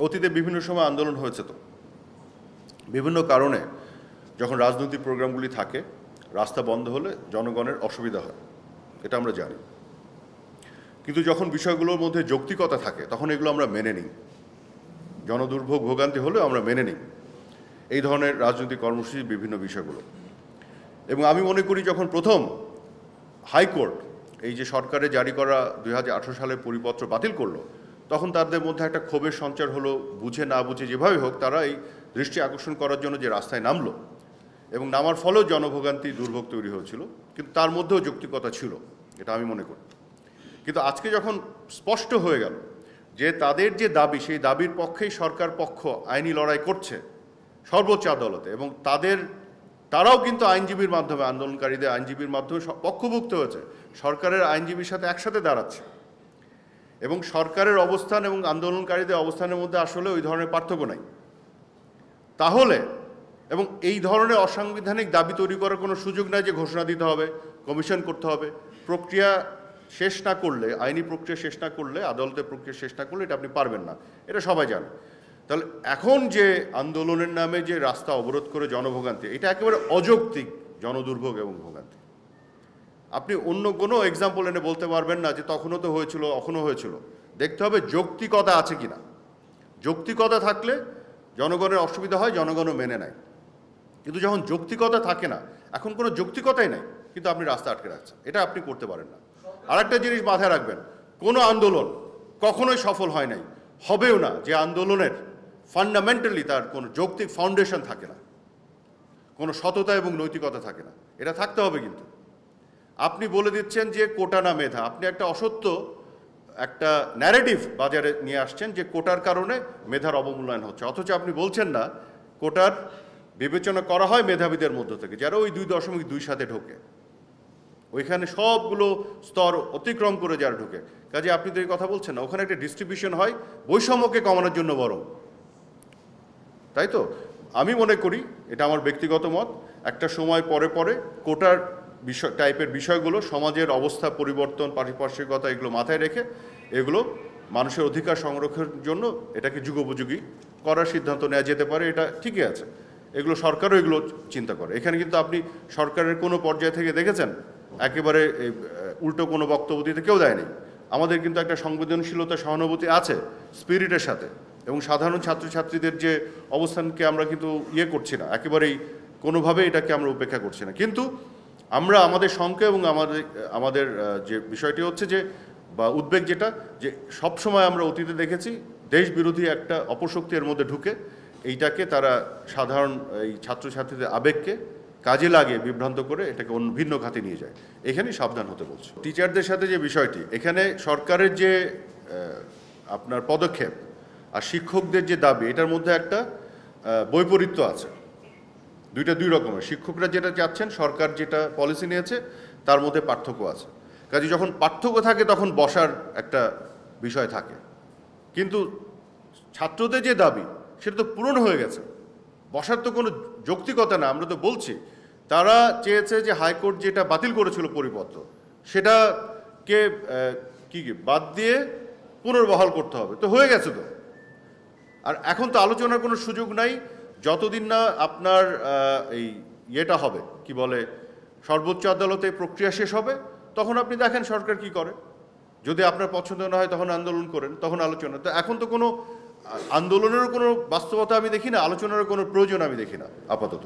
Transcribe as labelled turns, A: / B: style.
A: অতীতে বিভিন্ন সময় আন্দোলন হয়েছে, তো বিভিন্ন কারণে যখন রাজনৈতিক প্রোগ্রামগুলি থাকে রাস্তা বন্ধ হলে জনগণের অসুবিধা হয়, এটা আমরা জানি। কিন্তু যখন বিষয়গুলোর মধ্যে যৌক্তিকতা থাকে তখন এগুলো আমরা মেনে নিই। জনদুর্ভোগ ভোগান্তি হলেও আমরা মেনে নিই এই ধরনের রাজনৈতিক কর্মসূচির বিভিন্ন বিষয়গুলো। এবং আমি মনে করি যখন প্রথম হাইকোর্ট এই যে সরকারে জারি করা 2018 সালের পরিপত্র বাতিল করলো, তখন তাদের মধ্যে একটা ক্ষোভের সঞ্চার হলো। বুঝে না বুঝে যেভাবে হোক তারা এই দৃষ্টি আকর্ষণ করার জন্য যে রাস্তায় নামলো, এবং নামার ফলেও জনভোগান্তি দুর্ভোগ তৈরি হয়েছিল, কিন্তু তার মধ্যেও যৌক্তিকতা ছিল, এটা আমি মনে করি। কিন্তু আজকে যখন স্পষ্ট হয়ে গেল যে তাদের যে দাবি, সেই দাবির পক্ষেই সরকার পক্ষ আইনি লড়াই করছে সর্বোচ্চ আদালতে, এবং তারাও কিন্তু আইনজীবীর মাধ্যমে, আন্দোলনকারীদের আইনজীবীর মাধ্যমে পক্ষভুক্ত হয়েছে, সরকারের আইনজীবীর সাথে একসাথে দাঁড়াচ্ছে, এবং সরকারের অবস্থান এবং আন্দোলনকারীদের অবস্থানের মধ্যে আসলে ওই ধরনের পার্থক্য নাই, তাহলে এবং এই ধরনের অসাংবিধানিক দাবি তৈরি করার কোনো সুযোগ নাই যে ঘোষণা দিতে হবে, কমিশন করতে হবে। প্রক্রিয়া শেষ না করলে, আইনি প্রক্রিয়া শেষ না করলে, আদালতের প্রক্রিয়া শেষ না করলে এটা আপনি পারবেন না, এটা সবাই জানে। তাহলে এখন যে আন্দোলনের নামে যে রাস্তা অবরোধ করে জনভোগান্তি, এটা একেবারে অযৌক্তিক জনদুর্ভোগ এবং ভোগান্তি। আপনি অন্য কোনো এক্সাম্পল এনে বলতে পারবেন না যে তখনও তো হয়েছিল, এখনও হয়েছিল। দেখতে হবে যৌক্তিকতা আছে কিনা। যৌক্তিকতা থাকলে জনগণের অসুবিধা হয়, জনগণও মেনে নেয়। কিন্তু যখন যৌক্তিকতা থাকে না, এখন কোনো যৌক্তিকতাই নাই, কিন্তু আপনি রাস্তা আটকে রাখছেন, এটা আপনি করতে পারেন না। আর একটা জিনিস মাথায় রাখবেন, কোনো আন্দোলন কখনোই সফল হয় নাই, হবেও না, যে আন্দোলনের ফান্ডামেন্টালি তার কোনো যৌক্তিক ফাউন্ডেশন থাকে না, কোনো সততা এবং নৈতিকতা থাকে না। এটা থাকতে হবে। কিন্তু আপনি বলে দিচ্ছেন যে কোটা না মেধা, আপনি একটা অসত্য একটা ন্যারেটিভ বাজারে নিয়ে আসছেন যে কোটার কারণে মেধার অবমূল্যায়ন হচ্ছে, অথচ আপনি বলছেন না কোটার বিবেচনা করা হয় মেধাবীদের মধ্য থেকে, যারা ওই 2.2 সাথে ঢোকে, ওইখানে সবগুলো স্তর অতিক্রম করে যারা ঢোকে। কাজে আপনি তো এই কথা বলছেন না, ওখানে একটা ডিস্ট্রিবিউশন হয় বৈষম্যকে কমানোর জন্য বরং, তাই তো? আমি মনে করি, এটা আমার ব্যক্তিগত মত, একটা সময় পরে পরে কোটার টাইপের বিষয়গুলো সমাজের অবস্থা পরিবর্তন, পারিপার্শ্বিকতা, এগুলো মাথায় রেখে এগুলো মানুষের অধিকার সংরক্ষণের জন্য এটাকে যুগোপযোগী করার সিদ্ধান্ত নেওয়া যেতে পারে, এটা ঠিকই আছে। এগুলো সরকারও এগুলো চিন্তা করে। এখানে কিন্তু আপনি সরকারের কোনো পর্যায় থেকে দেখেছেন একেবারে উল্টো কোনো বক্তব্য দিতে কেউ দেয়নি। আমাদের কিন্তু একটা সংবেদনশীলতা, সহানুভূতি আছে স্পিরিটের সাথে, এবং সাধারণ ছাত্রছাত্রীদের যে অবস্থানকে আমরা কিন্তু করছি না, একেবারেই কোনোভাবে এটাকে আমরা উপেক্ষা করছি না। কিন্তু আমরা আমাদের শঙ্কা এবং আমাদের যে বিষয়টি হচ্ছে যে, বা উদ্বেগ যেটা, যে সবসময় আমরা অতীতে দেখেছি দেশ বিরোধী একটা অপশক্তি এর মধ্যে ঢুকে এইটাকে তারা সাধারণ এই ছাত্রছাত্রীদের আবেগকে কাজে লাগিয়ে বিভ্রান্ত করে এটাকে অন্য ভিন্ন খাতে নিয়ে যায়। এখানেই সাবধান হতে বলছে। টিচারদের সাথে যে বিষয়টি, এখানে সরকারের যে আপনার পদক্ষেপ আর শিক্ষকদের যে দাবি, এটার মধ্যে একটা বৈপরীত্য আছে। দুই রকমের। শিক্ষকরা যেটা চাচ্ছেন, সরকার যেটা পলিসি নিয়েছে, তার মধ্যে পার্থক্য আছে। কাজে যখন পার্থক্য থাকে তখন বসার একটা বিষয় থাকে, কিন্তু ছাত্রদের যে দাবি সেটা তো পূরণ হয়ে গেছে, বসার তো কোনো যৌক্তিকতা না। আমরা তো বলছি তারা চেয়েছে যে হাইকোর্ট যেটা বাতিল করেছিল পরিপত্র, সেটাকে কি বাদ দিয়ে পুনর্বহাল করতে হবে, তো হয়ে গেছে তো। আর এখন তো আলোচনার কোনো সুযোগ নাই যতদিন না আপনার এই হবে, কি বলে, সর্বোচ্চ আদালতে প্রক্রিয়া শেষ হবে। তখন আপনি দেখেন সরকার কি করে। যদি আপনার পছন্দ না হয় তখন আন্দোলন করেন, তখন আলোচনা। তো এখন তো কোনো আন্দোলনেরও কোনো বাস্তবতা আমি দেখি না, আলোচনারও কোনো প্রয়োজন আমি দেখি না আপাতত।